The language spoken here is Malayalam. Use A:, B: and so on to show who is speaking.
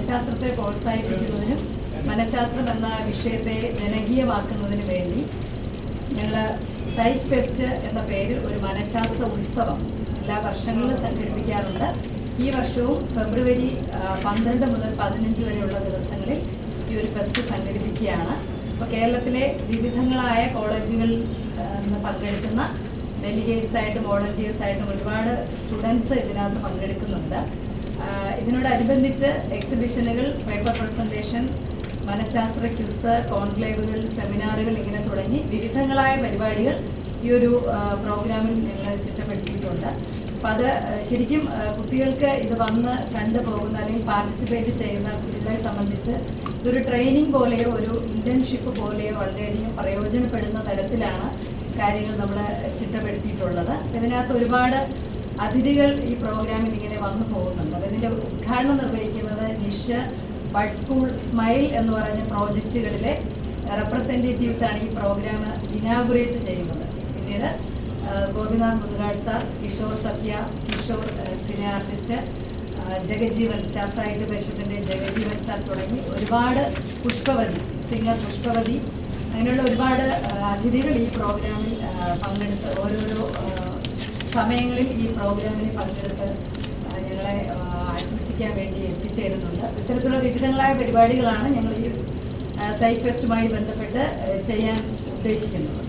A: മനഃശാസ്ത്രത്തെ പ്രോത്സാഹിപ്പിക്കുന്നതിനും മനഃശാസ്ത്രം എന്ന വിഷയത്തെ ജനകീയമാക്കുന്നതിനും വേണ്ടി ഞങ്ങൾ സൈറ്റ് ഫെസ്റ്റ് എന്ന പേരിൽ ഒരു മനഃശാസ്ത്ര ഉത്സവം എല്ലാ വർഷങ്ങളിലും സംഘടിപ്പിക്കാറുണ്ട്. ഈ വർഷവും ഫെബ്രുവരി 12 മുതൽ 15 വരെയുള്ള ദിവസങ്ങളിൽ ഈ ഒരു ഫെസ്റ്റ് സംഘടിപ്പിക്കുകയാണ്. അപ്പോൾ കേരളത്തിലെ വിവിധങ്ങളായ കോളേജുകളിൽ നിന്ന് പങ്കെടുക്കുന്ന ഡെലിഗേറ്റ്സായിട്ടും വോളണ്ടിയേഴ്സായിട്ടും ഒരുപാട് സ്റ്റുഡൻസ് ഇതിനകത്ത് പങ്കെടുക്കുന്നുണ്ട്. ഇതിനോടനുബന്ധിച്ച് എക്സിബിഷനുകൾ, പേപ്പർ പ്രസൻറ്റേഷൻ, മനഃശാസ്ത്ര ക്യൂസ്, കോൺക്ലേവുകൾ, സെമിനാറുകൾ ഇങ്ങനെ തുടങ്ങി വിവിധങ്ങളായ പരിപാടികൾ ഈ ഒരു പ്രോഗ്രാമിൽ ഞങ്ങൾ ചിട്ടപ്പെടുത്തിയിട്ടുണ്ട്. അപ്പം അത് ശരിക്കും കുട്ടികൾക്ക് ഇത് വന്ന് കണ്ടുപോകുന്ന അല്ലെങ്കിൽ പാർട്ടിസിപ്പേറ്റ് ചെയ്യുന്ന കുട്ടികളെ സംബന്ധിച്ച് ഇതൊരു ട്രെയിനിങ് പോലെയോ ഒരു ഇന്റേൺഷിപ്പ് പോലെയോ വളരെയധികം പ്രയോജനപ്പെടുന്ന തരത്തിലാണ് കാര്യങ്ങൾ നമ്മൾ ചിട്ടപ്പെടുത്തിയിട്ടുള്ളത്. ഇതിനകത്ത് ഒരുപാട് അതിഥികൾ ഈ പ്രോഗ്രാമിൽ ഇങ്ങനെ വന്നു പോകുന്നുണ്ട്. അപ്പോൾ ഇതിൻ്റെ ഉദ്ഘാടനം നിർവഹിക്കുന്നത് നിഷ്, ബഡ് സ്കൂൾ, സ്മൈൽ എന്ന് പറഞ്ഞ പ്രോജക്റ്റുകളിലെ റെപ്രസെൻറ്റേറ്റീവ്സാണ് ഈ പ്രോഗ്രാം ഇനാഗുറേറ്റ് ചെയ്യുന്നത്. പിന്നീട് Gopinath Muthukad sir, Kishore Sathya, Kishore cine artist, Jagajeevan, ശാസ്ത്രാഹിത്യ പരിഷത്തിൻ്റെ ജഗജീവൻ സാർ തുടങ്ങി ഒരുപാട്, പുഷ്പവതി, സിംഗർ പുഷ്പവതി, അങ്ങനെയുള്ള ഒരുപാട് അതിഥികൾ ഈ പ്രോഗ്രാമിൽ പങ്കെടുത്ത് ഓരോരോ സമയങ്ങളിൽ ഈ പ്രോഗ്രാമിൽ പങ്കെടുത്ത് ഞങ്ങളെ ആശംസിക്കാൻ വേണ്ടി എത്തിച്ചേരുന്നുണ്ട്. ഇത്തരത്തിലുള്ള വിവിധങ്ങളായ പരിപാടികളാണ് ഞങ്ങൾ ഈ സൈറ്റ് ഫെസ്റ്റുമായി ബന്ധപ്പെട്ട് ചെയ്യാൻ ഉദ്ദേശിക്കുന്നത്.